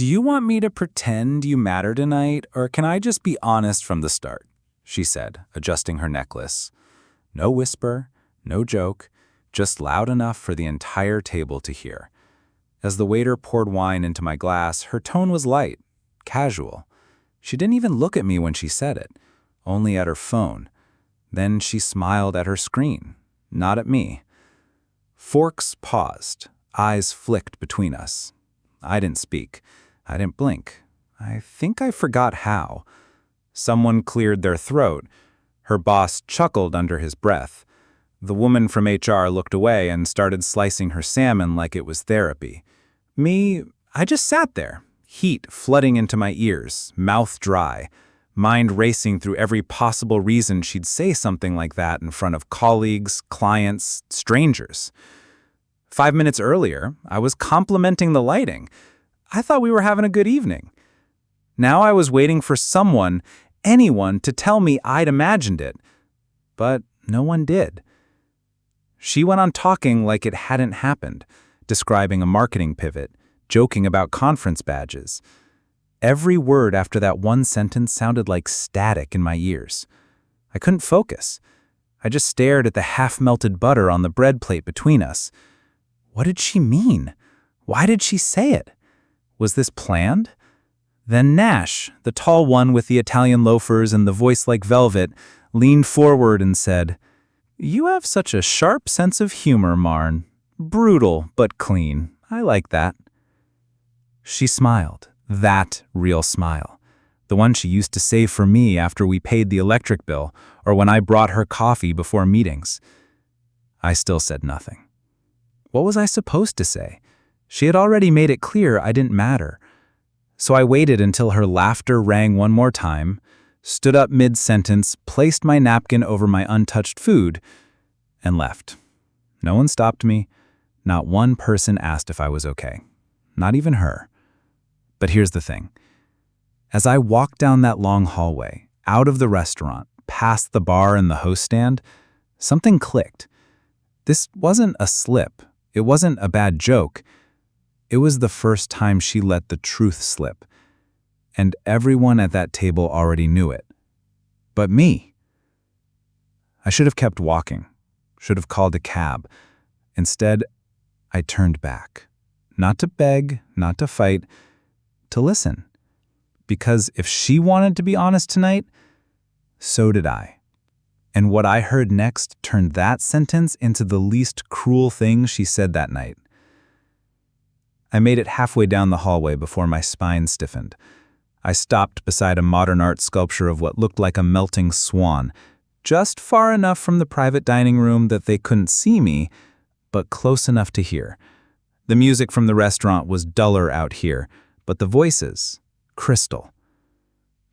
Do you want me to pretend you matter tonight, or can I just be honest from the start? She said, adjusting her necklace. No whisper, no joke, just loud enough for the entire table to hear. As the waiter poured wine into my glass, her tone was light, casual. She didn't even look at me when she said it, only at her phone. Then she smiled at her screen, not at me. Forks paused, eyes flicked between us. I didn't speak. I didn't blink. I think I forgot how. Someone cleared their throat. Her boss chuckled under his breath. The woman from HR looked away and started slicing her salmon like it was therapy. Me, I just sat there, heat flooding into my ears, mouth dry, mind racing through every possible reason she'd say something like that in front of colleagues, clients, strangers. 5 minutes earlier, I was complimenting the lighting. I thought we were having a good evening. Now I was waiting for someone, anyone, to tell me I'd imagined it. But no one did. She went on talking like it hadn't happened, describing a marketing pivot, joking about conference badges. Every word after that one sentence sounded like static in my ears. I couldn't focus. I just stared at the half-melted butter on the bread plate between us. What did she mean? Why did she say it? Was this planned? Then Nash, the tall one with the Italian loafers and the voice like velvet, leaned forward and said, "You have such a sharp sense of humor, Marn. Brutal, but clean. I like that." She smiled, that real smile. The one she used to save for me after we paid the electric bill or when I brought her coffee before meetings. I still said nothing. What was I supposed to say? She had already made it clear I didn't matter. So I waited until her laughter rang one more time, stood up mid-sentence, placed my napkin over my untouched food, and left. No one stopped me. Not one person asked if I was okay. Not even her. But here's the thing. As I walked down that long hallway, out of the restaurant, past the bar and the host stand, something clicked. This wasn't a slip. It wasn't a bad joke. It was the first time she let the truth slip. And everyone at that table already knew it. But me. I should have kept walking. Should have called a cab. Instead, I turned back. Not to beg, not to fight, to listen. Because if she wanted to be honest tonight, so did I. And what I heard next turned that sentence into the least cruel thing she said that night. I made it halfway down the hallway before my spine stiffened. I stopped beside a modern art sculpture of what looked like a melting swan, just far enough from the private dining room that they couldn't see me, but close enough to hear. The music from the restaurant was duller out here, but the voices, crystal.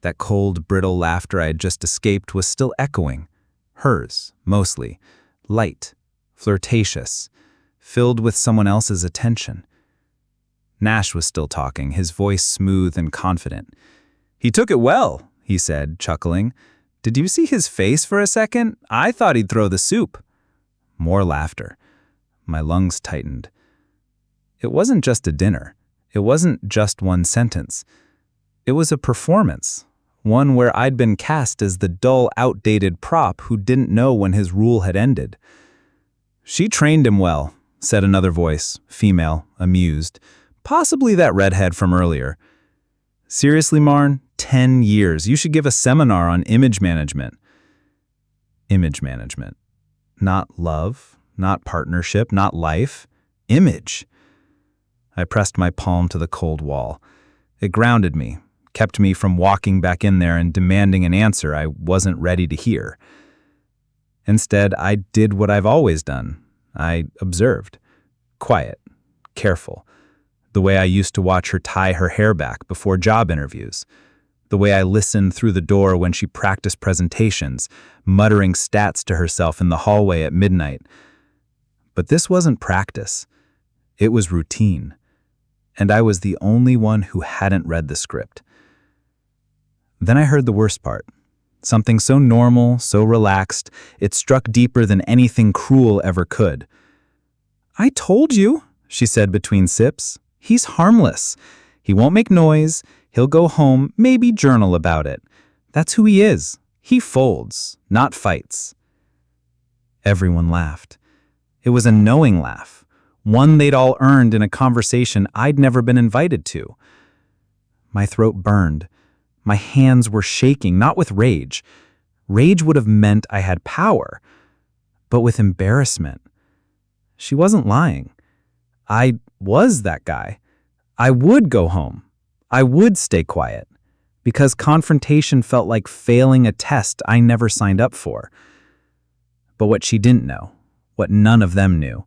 That cold, brittle laughter I had just escaped was still echoing. Hers, mostly. Light, flirtatious, filled with someone else's attention. Nash was still talking, his voice smooth and confident. "He took it well," he said, chuckling. "Did you see his face for a second? I thought he'd throw the soup." More laughter. My lungs tightened. It wasn't just a dinner. It wasn't just one sentence. It was a performance, one where I'd been cast as the dull, outdated prop who didn't know when his rule had ended. "She trained him well," said another voice, female, amused. "Possibly that redhead from earlier." "Seriously, Marn, 10 years. You should give a seminar on image management." Image management. Not love, not partnership, not life. Image. I pressed my palm to the cold wall. It grounded me, kept me from walking back in there and demanding an answer I wasn't ready to hear. Instead, I did what I've always done. I observed. Quiet, careful. The way I used to watch her tie her hair back before job interviews. The way I listened through the door when she practiced presentations, muttering stats to herself in the hallway at midnight. But this wasn't practice. It was routine. And I was the only one who hadn't read the script. Then I heard the worst part. Something so normal, so relaxed, it struck deeper than anything cruel ever could. "I told you," she said between sips. "He's harmless. He won't make noise. He'll go home, maybe journal about it. That's who he is. He folds, not fights." Everyone laughed. It was a knowing laugh, one they'd all earned in a conversation I'd never been invited to. My throat burned. My hands were shaking, not with rage. Rage would have meant I had power, but with embarrassment. She wasn't lying. I was that guy. I would go home. I would stay quiet, because confrontation felt like failing a test I never signed up for. But what she didn't know, what none of them knew,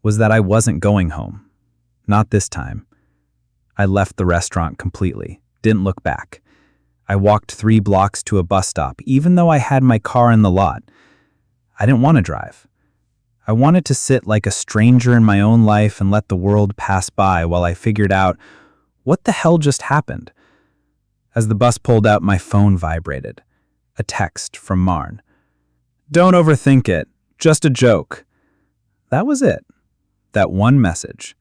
was that I wasn't going home. Not this time. I left the restaurant completely, didn't look back. I walked 3 blocks to a bus stop, even though I had my car in the lot. I didn't want to drive. I wanted to sit like a stranger in my own life and let the world pass by while I figured out what the hell just happened. As the bus pulled out, my phone vibrated. A text from Marn. "Don't overthink it. Just a joke." That was it. That one message.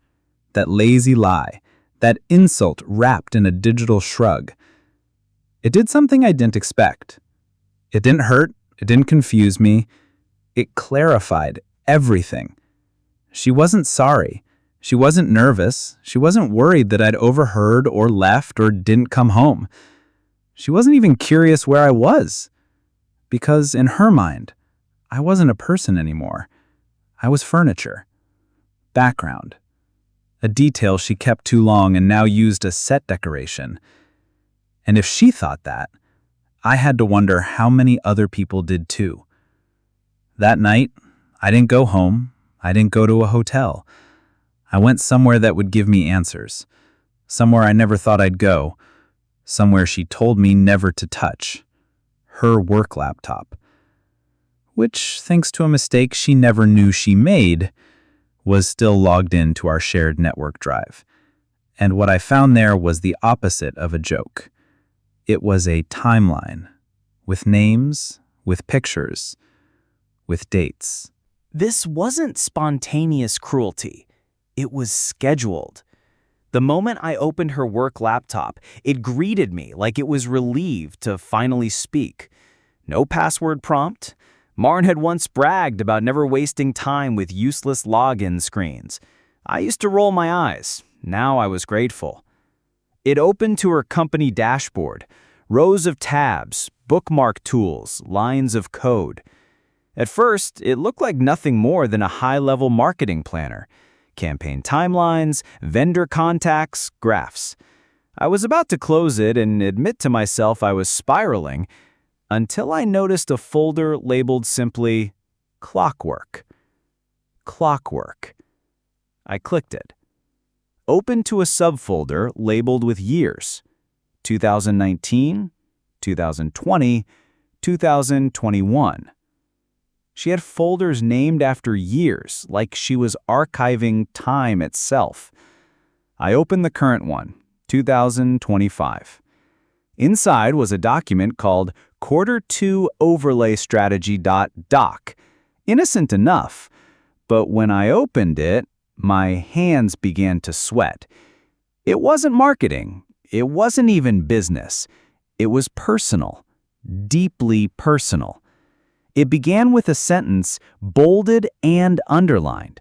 That lazy lie. That insult wrapped in a digital shrug. It did something I didn't expect. It didn't hurt. It didn't confuse me. It clarified everything. She wasn't sorry. She wasn't nervous. She wasn't worried that I'd overheard or left or didn't come home. She wasn't even curious where I was. Because in her mind, I wasn't a person anymore. I was furniture. Background. A detail she kept too long and now used as set decoration. And if she thought that, I had to wonder how many other people did too. That night, I didn't go home. I didn't go to a hotel. I went somewhere that would give me answers. Somewhere I never thought I'd go. Somewhere she told me never to touch. Her work laptop. Which, thanks to a mistake she never knew she made, was still logged into our shared network drive. And what I found there was the opposite of a joke. It was a timeline, with names, with pictures, with dates. This wasn't spontaneous cruelty. It was scheduled. The moment I opened her work laptop, it greeted me like it was relieved to finally speak. No password prompt. Marn had once bragged about never wasting time with useless login screens. I used to roll my eyes. Now I was grateful. It opened to her company dashboard, rows of tabs, bookmark tools, lines of code. At first, it looked like nothing more than a high-level marketing planner. Campaign timelines, vendor contacts, graphs. I was about to close it and admit to myself I was spiraling until I noticed a folder labeled simply Clockwork. Clockwork. I clicked it. Opened to a subfolder labeled with years. 2019, 2020, 2021. She had folders named after years, like she was archiving time itself. I opened the current one, 2025. Inside was a document called Q2 Overlay Strategy.doc. Innocent enough, but when I opened it, my hands began to sweat. It wasn't marketing. It wasn't even business. It was personal, deeply personal. It began with a sentence bolded and underlined.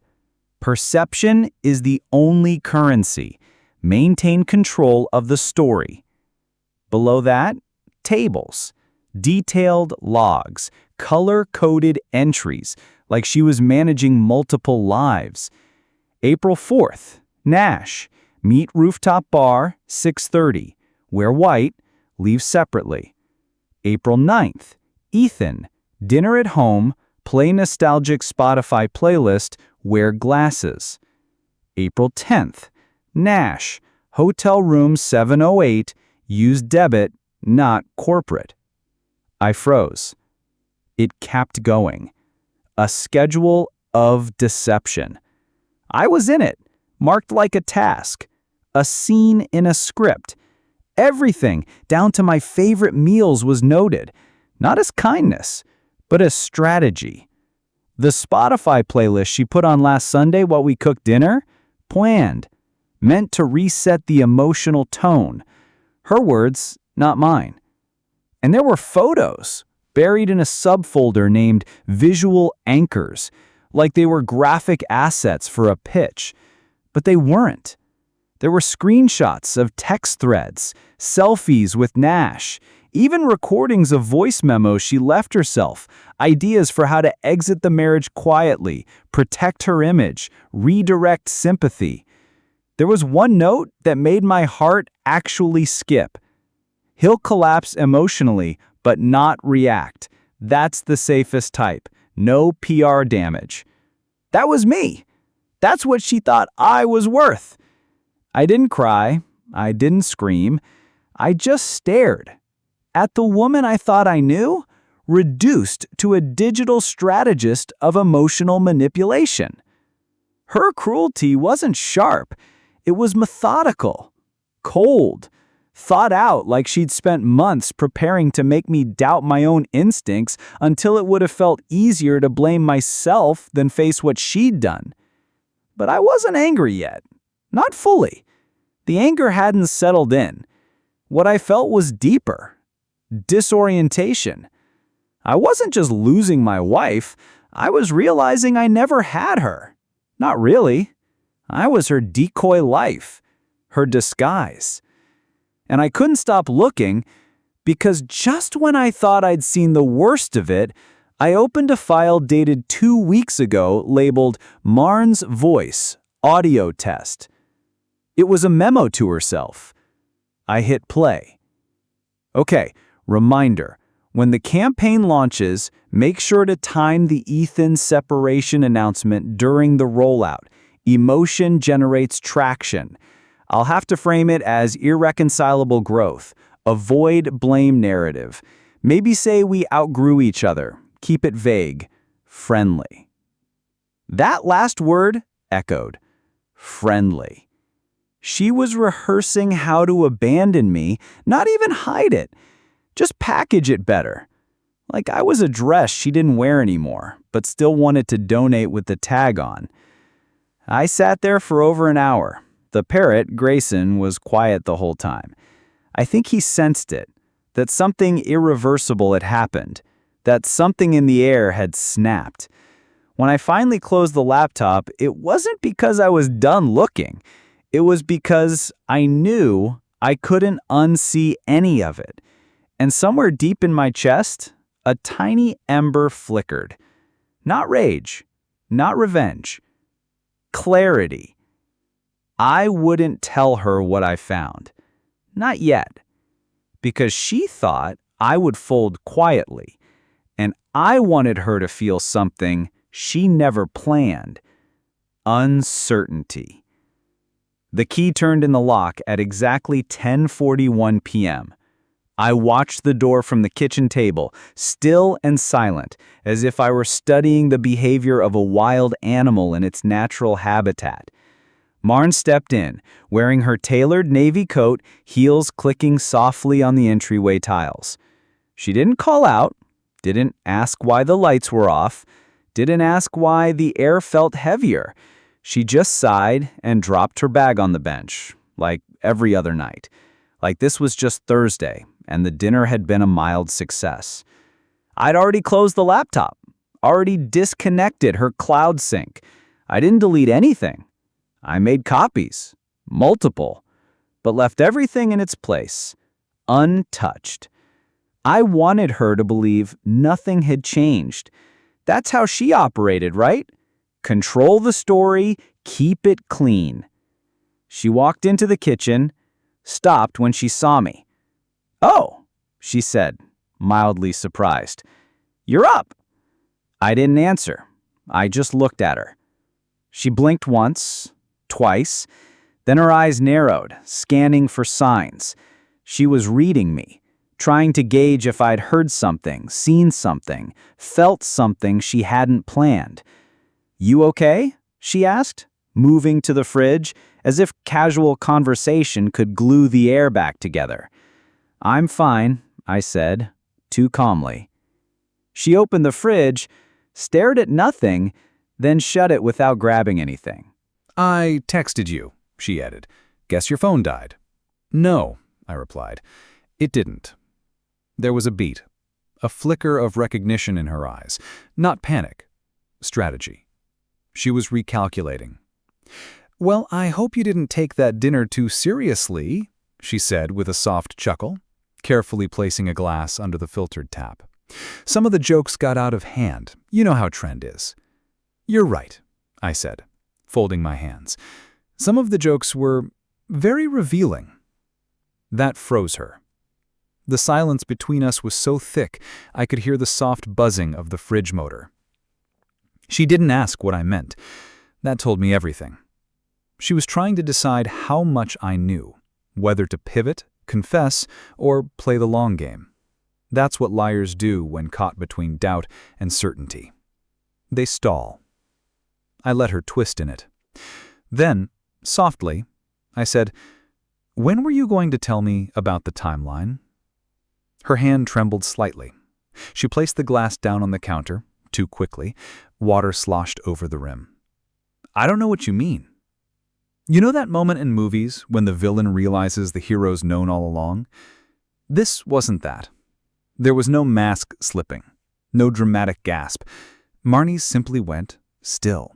Perception is the only currency. Maintain control of the story. Below that, tables, detailed logs, color-coded entries, like she was managing multiple lives. April 4th, Nash, meet rooftop bar, 6:30. Wear white, leave separately. April 9th, Ethan, dinner at home, play nostalgic Spotify playlist, wear glasses. April 10th, Nash, hotel room 708, use debit, not corporate. I froze. It kept going. A schedule of deception. I was in it, marked like a task, a scene in a script. Everything, down to my favorite meals, was noted, not as kindness, but as strategy. The Spotify playlist she put on last Sunday while we cooked dinner? Planned. meant to reset the emotional tone. Her words, not mine. And there were photos buried in a subfolder named Visual Anchors, like they were graphic assets for a pitch. But they weren't. There were screenshots of text threads, selfies with Nash, even recordings of voice memos she left herself, ideas for how to exit the marriage quietly, protect her image, redirect sympathy. There was one note that made my heart actually skip. He'll collapse emotionally, but not react. That's the safest type. No PR damage. That was me. That's what she thought I was worth. I didn't cry. I didn't scream. I just stared at the woman I thought I knew, reduced to a digital strategist of emotional manipulation. Her cruelty wasn't sharp. It was methodical, cold, thought out like she'd spent months preparing to make me doubt my own instincts until it would have felt easier to blame myself than face what she'd done. But I wasn't angry yet. Not fully. The anger hadn't settled in. What I felt was deeper. Disorientation. I wasn't just losing my wife. I was realizing I never had her. Not really. I was her decoy life, her disguise. And I couldn't stop looking because just when I thought I'd seen the worst of it, I opened a file dated 2 weeks ago labeled Marn's Voice, Audio Test. It was a memo to herself. I hit play. Okay, reminder. When the campaign launches, make sure to time the Ethan separation announcement during the rollout. Emotion generates traction. I'll have to frame it as irreconcilable growth. Avoid blame narrative. Maybe say we outgrew each other. Keep it vague. Friendly. That last word echoed. Friendly. She was rehearsing how to abandon me, not even hide it. Just package it better. Like I was a dress she didn't wear anymore, but still wanted to donate with the tag on. I sat there for over an hour. The parrot, Grayson, was quiet the whole time. I think he sensed it, that something irreversible had happened, that something in the air had snapped. When I finally closed the laptop, it wasn't because I was done looking. It was because I knew I couldn't unsee any of it. And somewhere deep in my chest, a tiny ember flickered. Not rage, not revenge. Clarity. I wouldn't tell her what I found. Not yet. Because she thought I would fold quietly. And I wanted her to feel something she never planned. Uncertainty. The key turned in the lock at exactly 10:41 p.m. I watched the door from the kitchen table, still and silent, as if I were studying the behavior of a wild animal in its natural habitat. Marn stepped in, wearing her tailored navy coat, heels clicking softly on the entryway tiles. She didn't call out, didn't ask why the lights were off, didn't ask why the air felt heavier. She just sighed and dropped her bag on the bench, like every other night. Like this was just Thursday, and the dinner had been a mild success. I'd already closed the laptop, already disconnected her cloud sync. I didn't delete anything. I made copies, multiple, but left everything in its place, untouched. I wanted her to believe nothing had changed. That's how she operated, right? Control the story, keep it clean. She walked into the kitchen, stopped when she saw me. "Oh," she said, mildly surprised. "You're up." I didn't answer. I just looked at her. She blinked once, twice, then her eyes narrowed, scanning for signs. She was reading me, trying to gauge if I'd heard something, seen something, felt something she hadn't planned. "You okay?" she asked, moving to the fridge, as if casual conversation could glue the air back together. "I'm fine," I said, too calmly. She opened the fridge, stared at nothing, then shut it without grabbing anything. I texted you, she added. Guess your phone died. No, I replied. It didn't. There was a beat, a flicker of recognition in her eyes. Not panic. Strategy. She was recalculating. Well, I hope you didn't take that dinner too seriously, she said with a soft chuckle, carefully placing a glass under the filtered tap. Some of the jokes got out of hand. You know how trend is. You're right, I said, folding my hands. Some of the jokes were very revealing. That froze her. The silence between us was so thick I could hear the soft buzzing of the fridge motor. She didn't ask what I meant. That told me everything. She was trying to decide how much I knew, whether to pivot, confess, or play the long game. That's what liars do when caught between doubt and certainty. They stall. I let her twist in it. Then, softly, I said, "When were you going to tell me about the timeline?" Her hand trembled slightly. She placed the glass down on the counter, too quickly. Water sloshed over the rim. "I don't know what you mean." You know that moment in movies when the villain realizes the hero's known all along? This wasn't that. There was no mask slipping, no dramatic gasp. Marnie simply went still,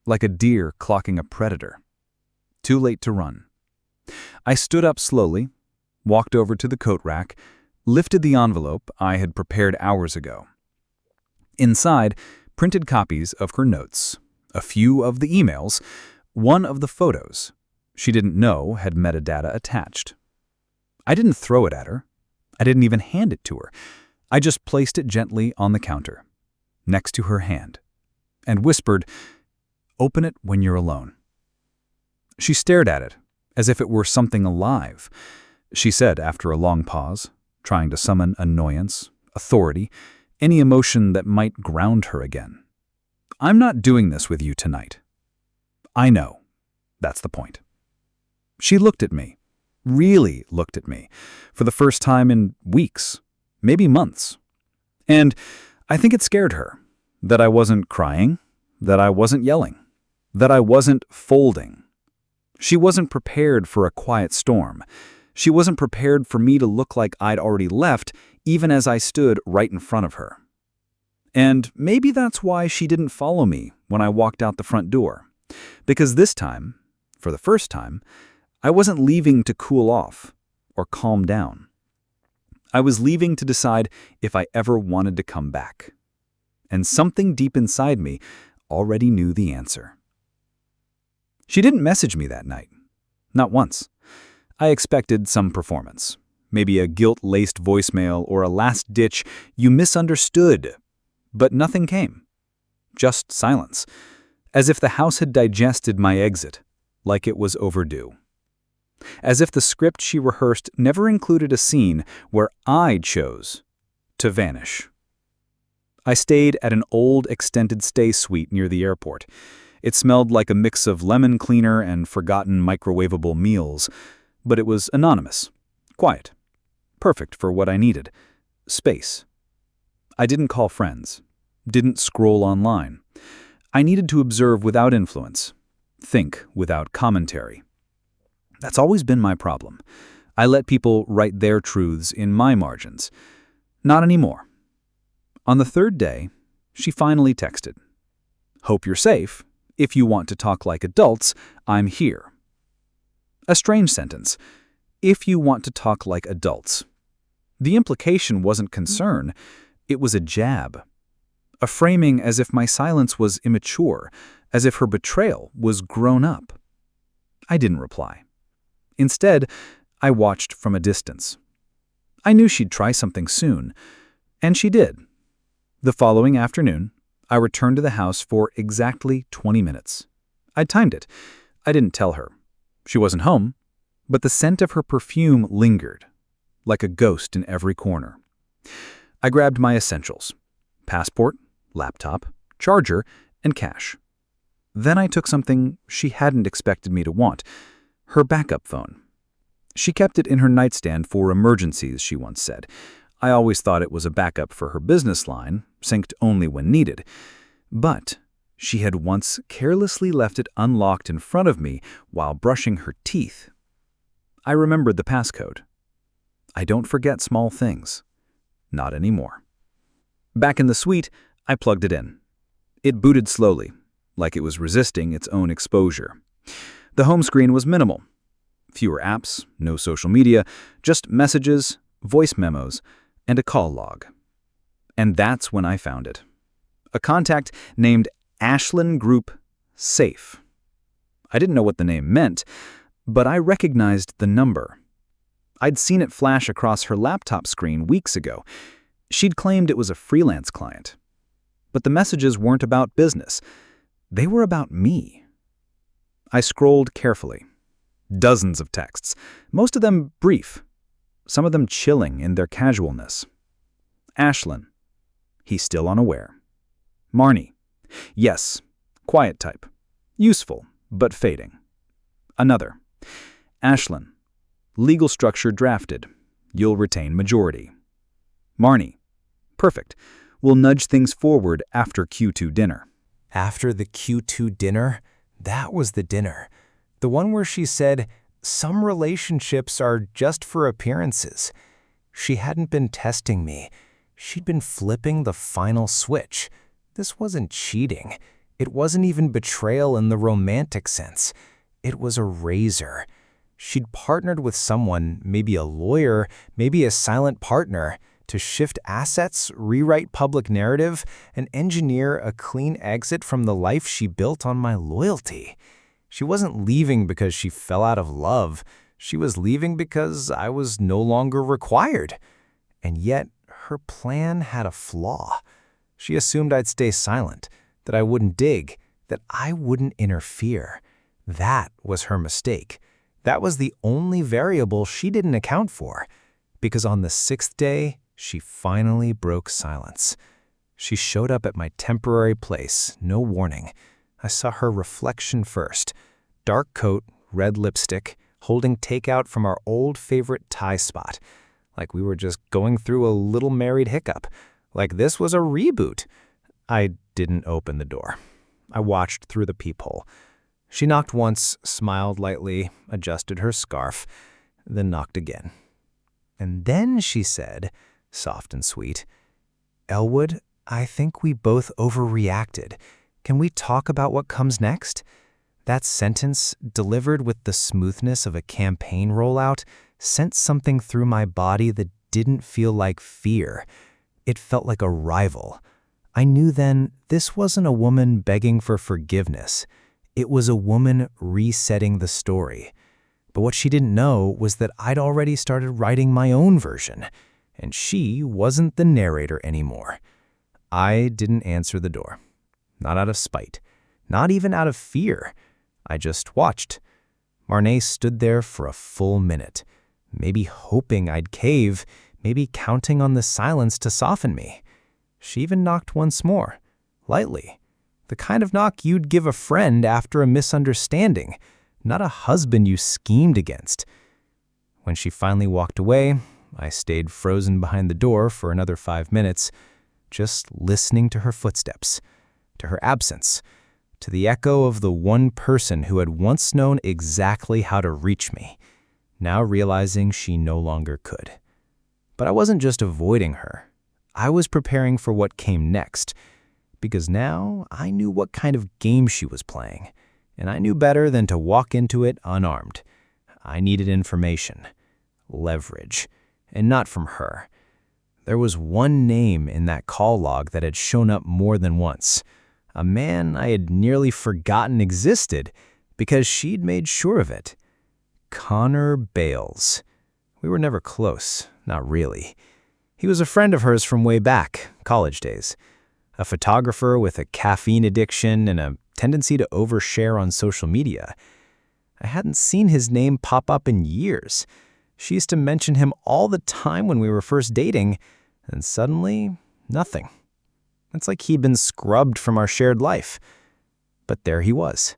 like a deer clocking a predator. Too late to run. I stood up slowly, walked over to the coat rack, lifted the envelope I had prepared hours ago. Inside, printed copies of her notes, a few of the emails, one of the photos she didn't know had metadata attached. I didn't throw it at her. I didn't even hand it to her. I just placed it gently on the counter, next to her hand, and whispered, "Open it when you're alone." She stared at it, as if it were something alive. She said after a long pause, trying to summon annoyance, authority, any emotion that might ground her again. "I'm not doing this with you tonight." I know. That's the point. She looked at me, really looked at me, for the first time in weeks, maybe months. And I think it scared her, that I wasn't crying, that I wasn't yelling, that I wasn't folding. She wasn't prepared for a quiet storm. She wasn't prepared for me to look like I'd already left, even as I stood right in front of her. And maybe that's why she didn't follow me when I walked out the front door. Because this time, for the first time, I wasn't leaving to cool off or calm down. I was leaving to decide if I ever wanted to come back. And something deep inside me already knew the answer. She didn't message me that night. Not once. I expected some performance. Maybe a guilt-laced voicemail or a last-ditch, "You misunderstood." But nothing came. Just silence. As if the house had digested my exit, like it was overdue. As if the script she rehearsed never included a scene where I chose to vanish. I stayed at an old extended stay suite near the airport. It smelled like a mix of lemon cleaner and forgotten microwavable meals, but it was anonymous, quiet, perfect for what I needed: space. I didn't call friends, didn't scroll online. I needed to observe without influence, think without commentary. That's always been my problem. I let people write their truths in my margins. Not anymore. On the third day, she finally texted, "Hope you're safe. If you want to talk like adults, I'm here." A strange sentence. If you want to talk like adults. The implication wasn't concern. It was a jab. A framing as if my silence was immature, as if her betrayal was grown up. I didn't reply. Instead, I watched from a distance. I knew she'd try something soon, and she did. The following afternoon, I returned to the house for exactly 20 minutes. I timed it. I didn't tell her. She wasn't home, but the scent of her perfume lingered, like a ghost in every corner. I grabbed my essentials: passport, laptop, charger, and cash. Then I took something she hadn't expected me to want: her backup phone. She kept it in her nightstand for emergencies, she once said. I always thought it was a backup for her business line, synced only when needed. But She had once carelessly left it unlocked in front of me while brushing her teeth. I remembered the passcode. I don't forget small things. Not anymore. Back in the suite, I plugged it in. It booted slowly, like it was resisting its own exposure. The home screen was minimal. Fewer apps, no social media, just messages, voice memos, and a call log. And that's when I found it. A contact named Ashlyn Group Safe. I didn't know what the name meant, but I recognized the number. I'd seen it flash across her laptop screen weeks ago. She'd claimed it was a freelance client. But the messages weren't about business. They were about me. I scrolled carefully. Dozens of texts, most of them brief, some of them chilling in their casualness. Ashlyn. He's still unaware. Marnie. Yes, quiet type. Useful, but fading. Another. Ashlyn. Legal structure drafted. You'll retain majority. Marnie. Perfect. We'll nudge things forward after Q2 dinner. After the Q2 dinner? That was the dinner. The one where she said, some relationships are just for appearances. She hadn't been testing me. She'd been flipping the final switch. This wasn't cheating. It wasn't even betrayal in the romantic sense. It was a razor. She'd partnered with someone, maybe a lawyer, maybe a silent partner, to shift assets, rewrite public narrative, and engineer a clean exit from the life she built on my loyalty. She wasn't leaving because she fell out of love. She was leaving because I was no longer required. And yet, her plan had a flaw. She assumed I'd stay silent, that I wouldn't dig, that I wouldn't interfere. That was her mistake. That was the only variable she didn't account for. Because on the 6th day, she finally broke silence. She showed up at my temporary place, no warning. I saw her reflection first. Dark coat, red lipstick, holding takeout from our old favorite Thai spot. Like we were just going through a little married hiccup. Like this was a reboot. I didn't open the door. I watched through the peephole. She knocked once, smiled lightly, adjusted her scarf, then knocked again. And then she said, soft and sweet, "Elwood, I think we both overreacted. Can we talk about what comes next?" That sentence, delivered with the smoothness of a campaign rollout, sent something through my body that didn't feel like fear. It felt like a rival. I knew then this wasn't a woman begging for forgiveness. It was a woman resetting the story. But what she didn't know was that I'd already started writing my own version, and she wasn't the narrator anymore. I didn't answer the door. Not out of spite. Not even out of fear. I just watched. Marnie stood there for a full minute, maybe hoping I'd cave, maybe counting on the silence to soften me. She even knocked once more, lightly. The kind of knock you'd give a friend after a misunderstanding, not a husband you schemed against. When she finally walked away, I stayed frozen behind the door for another 5 minutes, just listening to her footsteps, to her absence, to the echo of the one person who had once known exactly how to reach me, now realizing she no longer could. But I wasn't just avoiding her. I was preparing for what came next, because now I knew what kind of game she was playing, and I knew better than to walk into it unarmed. I needed information, leverage, and not from her. There was one name in that call log that had shown up more than once, a man I had nearly forgotten existed because she'd made sure of it. Connor Bales. We were never close, not really. He was a friend of hers from way back, college days. A photographer with a caffeine addiction and a tendency to overshare on social media. I hadn't seen his name pop up in years. She used to mention him all the time when we were first dating, and suddenly, nothing. It's like he'd been scrubbed from our shared life. But there he was.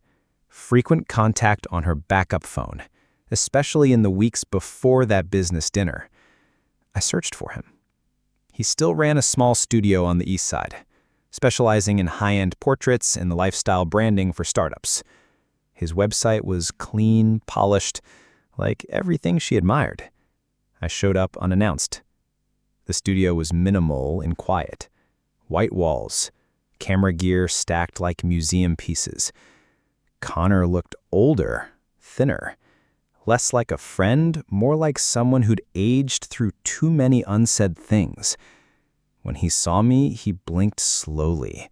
Frequent contact on her backup phone, especially in the weeks before that business dinner. I searched for him. He still ran a small studio on the east side. specializing in high-end portraits and lifestyle branding for startups. His website was clean, polished, like everything she admired. I showed up unannounced. The studio was minimal and quiet. White walls, camera gear stacked like museum pieces. Connor looked older, thinner, less like a friend, more like someone who'd aged through too many unsaid things. When he saw me, he blinked slowly,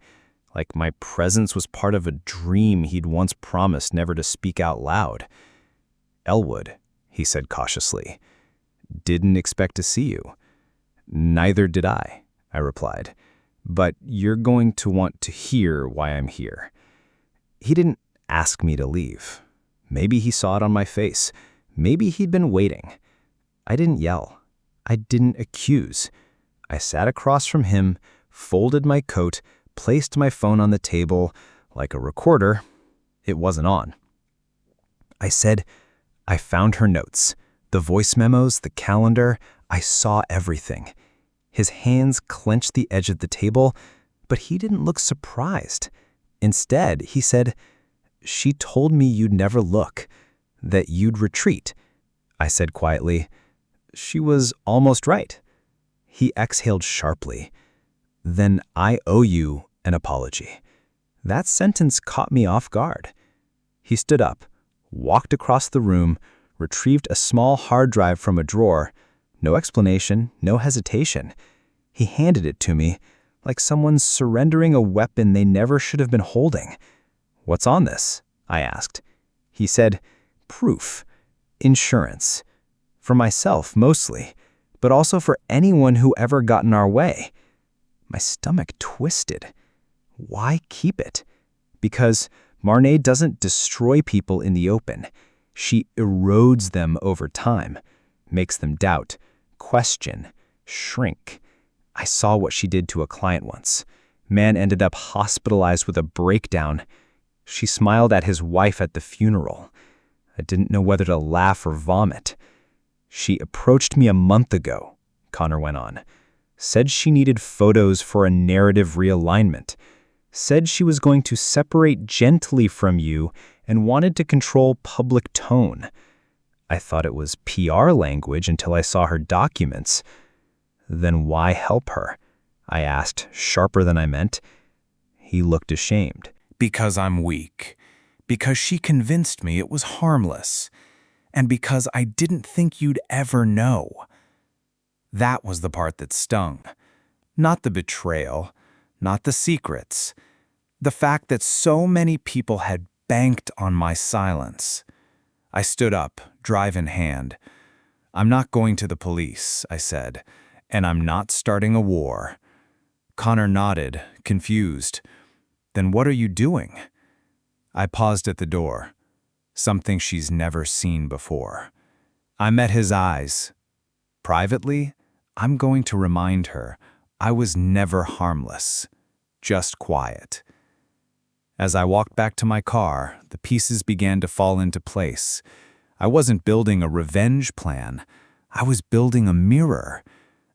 like my presence was part of a dream he'd once promised never to speak out loud. "Elwood," he said cautiously, "didn't expect to see you." "Neither did I," I replied, "but you're going to want to hear why I'm here." He didn't ask me to leave. Maybe he saw it on my face. Maybe he'd been waiting. I didn't yell. I didn't accuse. I sat across from him, folded my coat, placed my phone on the table like a recorder. It wasn't on. I said, I found her notes, the voice memos, the calendar. I saw everything. His hands clenched the edge of the table, but he didn't look surprised. Instead, he said, "She told me you'd never look, that you'd retreat." I said quietly, "She was almost right." He exhaled sharply. "Then I owe you an apology." That sentence caught me off guard. He stood up, walked across the room, retrieved a small hard drive from a drawer. No explanation, no hesitation. He handed it to me, like someone surrendering a weapon they never should have been holding. "What's on this?" I asked. He said, "Proof. Insurance. For myself, mostly, but also for anyone who ever got in our way." My stomach twisted. Why keep it? Because Marnay doesn't destroy people in the open. She erodes them over time, makes them doubt, question, shrink. I saw what she did to a client once. Man ended up hospitalized with a breakdown. She smiled at his wife at the funeral. I didn't know whether to laugh or vomit. "She approached me a month ago," Connor went on. "Said she needed photos for a narrative realignment. Said she was going to separate gently from you and wanted to control public tone." I thought it was PR language until I saw her documents. "Then why help her?" I asked, sharper than I meant. He looked ashamed. "Because I'm weak. Because she convinced me it was harmless. And because I didn't think you'd ever know." That was the part that stung. Not the betrayal, not the secrets. The fact that so many people had banked on my silence. I stood up, drive in hand. "I'm not going to the police," I said, "and I'm not starting a war." Connor nodded, confused. "Then what are you doing?" I paused at the door. Something she's never seen before. I met his eyes. Privately, I'm going to remind her I was never harmless, just quiet. As I walked back to my car, the pieces began to fall into place. I wasn't building a revenge plan. I was building a mirror,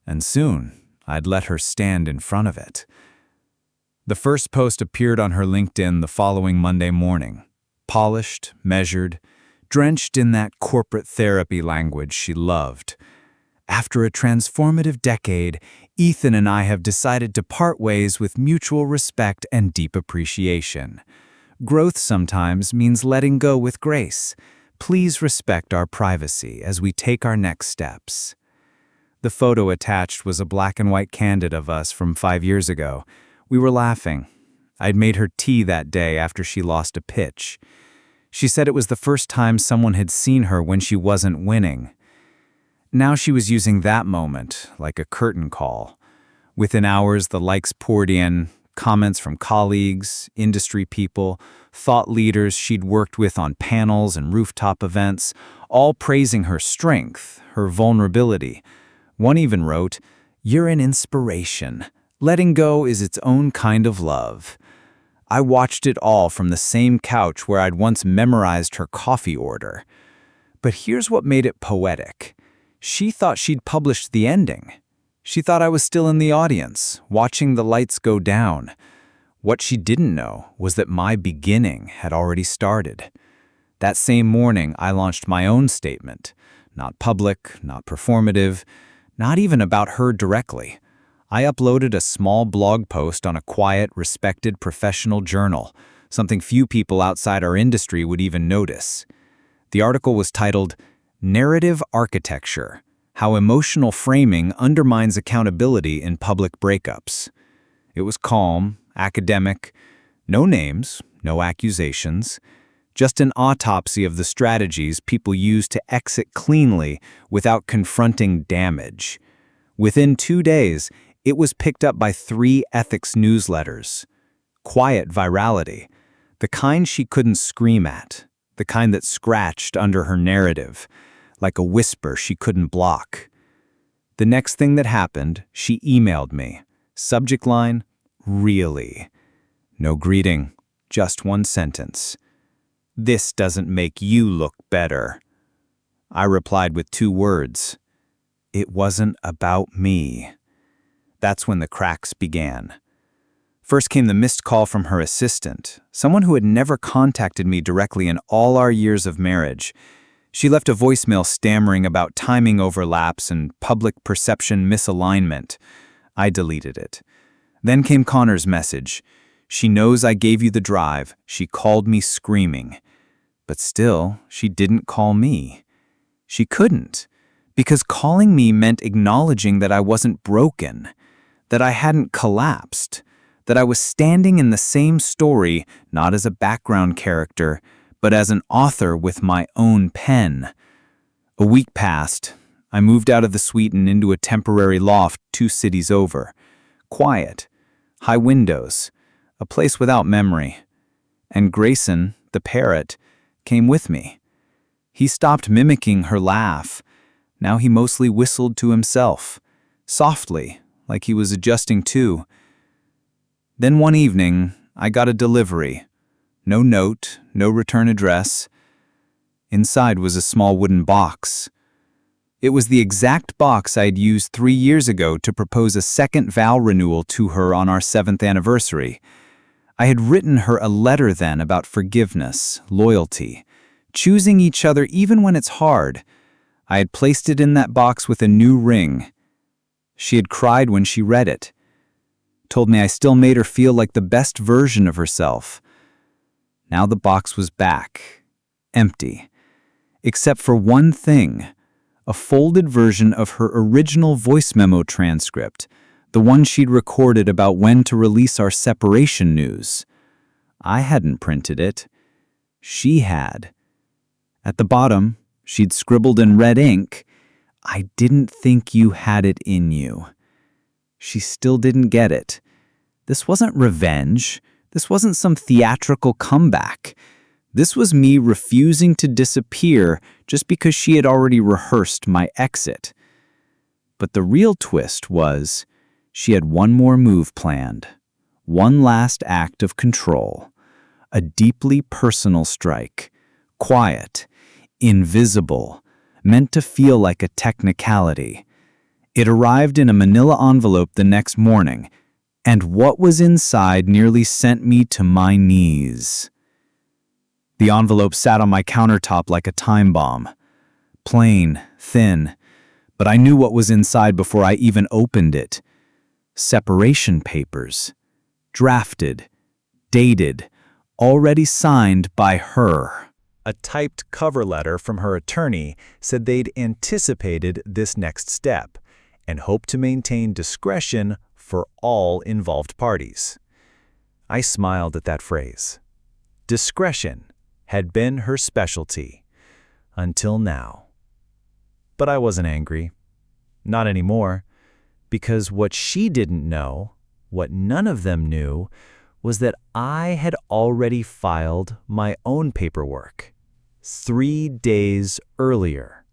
and soon I'd let her stand in front of it. The first post appeared on her LinkedIn the following Monday morning. Polished, measured, drenched in that corporate therapy language she loved. "After a transformative decade, Ethan and I have decided to part ways with mutual respect and deep appreciation. Growth sometimes means letting go with grace. Please respect our privacy as we take our next steps." The photo attached was a black and white candid of us from 5 years ago. We were laughing. I'd made her tea that day after she lost a pitch. She said it was the first time someone had seen her when she wasn't winning. Now she was using that moment like a curtain call. Within hours, the likes poured in, comments from colleagues, industry people, thought leaders she'd worked with on panels and rooftop events, all praising her strength, her vulnerability. One even wrote, "You're an inspiration. Letting go is its own kind of love." I watched it all from the same couch where I'd once memorized her coffee order. But here's what made it poetic. She thought she'd published the ending. She thought I was still in the audience, watching the lights go down. What she didn't know was that my beginning had already started. That same morning, I launched my own statement. Not public, not performative, not even about her directly. I uploaded a small blog post on a quiet, respected professional journal, something few people outside our industry would even notice. The article was titled, "Narrative Architecture: How Emotional Framing Undermines Accountability in Public Breakups." It was calm, academic, no names, no accusations, just an autopsy of the strategies people use to exit cleanly without confronting damage. Within 2 days, it was picked up by 3 ethics newsletters. Quiet virality, the kind she couldn't scream at, the kind that scratched under her narrative, like a whisper she couldn't block. The next thing that happened, she emailed me. Subject line, "Really?" No greeting, just one sentence. "This doesn't make you look better." I replied with 2 words. It wasn't about me. That's when the cracks began. First came the missed call from her assistant, someone who had never contacted me directly in all our years of marriage. She left a voicemail stammering about timing overlaps and public perception misalignment. I deleted it. Then came Connor's message. "She knows I gave you the drive. She called me screaming." But still, she didn't call me. She couldn't, because calling me meant acknowledging that I wasn't broken, that I hadn't collapsed, that I was standing in the same story, not as a background character, but as an author with my own pen. A week passed. I moved out of the suite and into a temporary loft 2 cities over. Quiet, high windows, a place without memory. And Grayson, the parrot, came with me. He stopped mimicking her laugh. Now he mostly whistled to himself, softly, like he was adjusting too. Then one evening, I got a delivery. No note, no return address. Inside was a small wooden box. It was the exact box I had used 3 years ago to propose a second vow renewal to her on our 7th anniversary. I had written her a letter then about forgiveness, loyalty, choosing each other even when it's hard. I had placed it in that box with a new ring. She had cried when she read it, told me I still made her feel like the best version of herself. Now the box was back, empty, except for one thing, a folded version of her original voice memo transcript, the one she'd recorded about when to release our separation news. I hadn't printed it. She had. At the bottom, she'd scribbled in red ink, "I didn't think you had it in you." She still didn't get it. This wasn't revenge. This wasn't some theatrical comeback. This was me refusing to disappear just because she had already rehearsed my exit. But the real twist was, she had one more move planned. One last act of control. A deeply personal strike. Quiet. Invisible. Meant to feel like a technicality. It arrived in a manila envelope the next morning, and what was inside nearly sent me to my knees. The envelope sat on my countertop like a time bomb. Plain, thin, but I knew what was inside before I even opened it. Separation papers. Drafted. Dated. Already signed by her. A typed cover letter from her attorney said they'd anticipated this next step and hoped to maintain discretion for all involved parties. I smiled at that phrase. Discretion had been her specialty, until now. But I wasn't angry. Not anymore, because what she didn't know, what none of them knew, was that I had already filed my own paperwork 3 days earlier.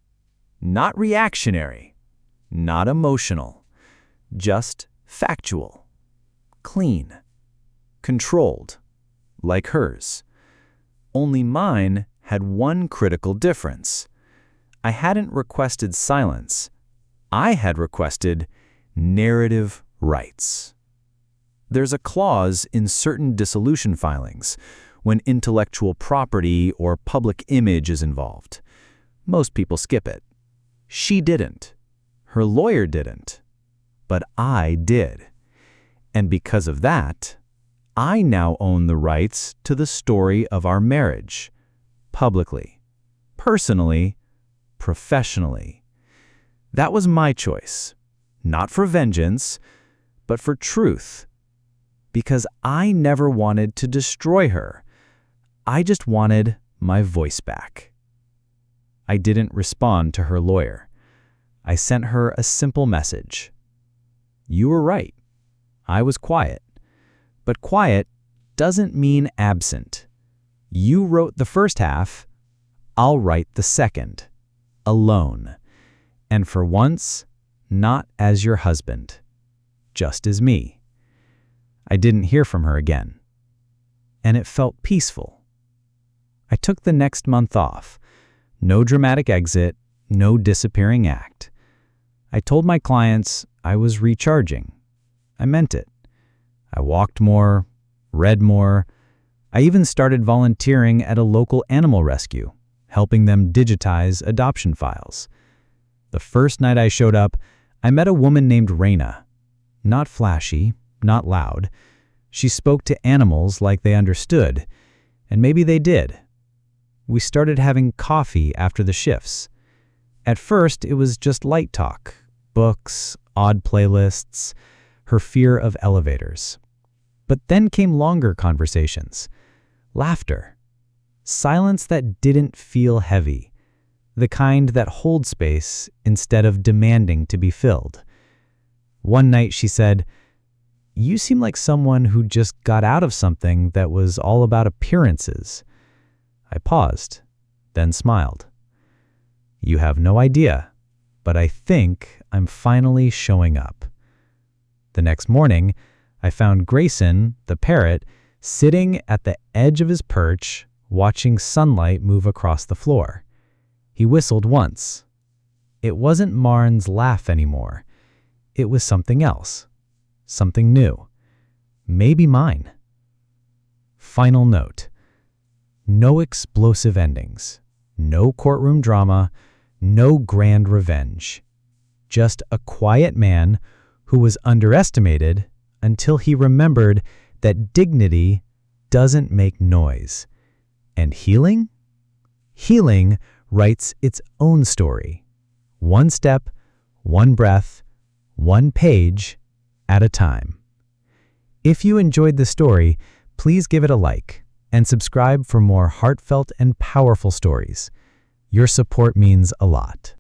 Not reactionary, not emotional, just factual, clean, controlled, like hers. Only mine had one critical difference. I hadn't requested silence. I had requested narrative rights. There's a clause in certain dissolution filings when intellectual property or public image is involved. Most people skip it. She didn't. Her lawyer didn't. But I did. And because of that, I now own the rights to the story of our marriage. Publicly. Personally. Professionally. That was my choice. Not for vengeance, but for truth. Because I never wanted to destroy her. I just wanted my voice back. I didn't respond to her lawyer. I sent her a simple message. You were right. I was quiet. But quiet doesn't mean absent. You wrote the first half. I'll write the second. Alone. And for once, not as your husband. Just as me. I didn't hear from her again. And it felt peaceful. I took the next month off. No dramatic exit, no disappearing act. I told my clients I was recharging. I meant it. I walked more, read more. I even started volunteering at a local animal rescue, helping them digitize adoption files. The first night I showed up, I met a woman named Raina. Not flashy, not loud. She spoke to animals like they understood, and maybe they did. We started having coffee after the shifts. At first, it was just light talk, books, odd playlists, her fear of elevators. But then came longer conversations, laughter, silence that didn't feel heavy, the kind that holds space instead of demanding to be filled. One night she said, "You seem like someone who just got out of something that was all about appearances." I paused, then smiled. You have no idea, but I think I'm finally showing up. The next morning, I found Grayson, the parrot, sitting at the edge of his perch, watching sunlight move across the floor. He whistled once. It wasn't Marn's laugh anymore. It was something else. Something new. Maybe mine. Final note. No explosive endings. No courtroom drama. No grand revenge. Just a quiet man who was underestimated until he remembered that dignity doesn't make noise. And healing? Healing writes its own story. One step, one breath, one page at a time. If you enjoyed the story, please give it a like and subscribe for more heartfelt and powerful stories. Your support means a lot.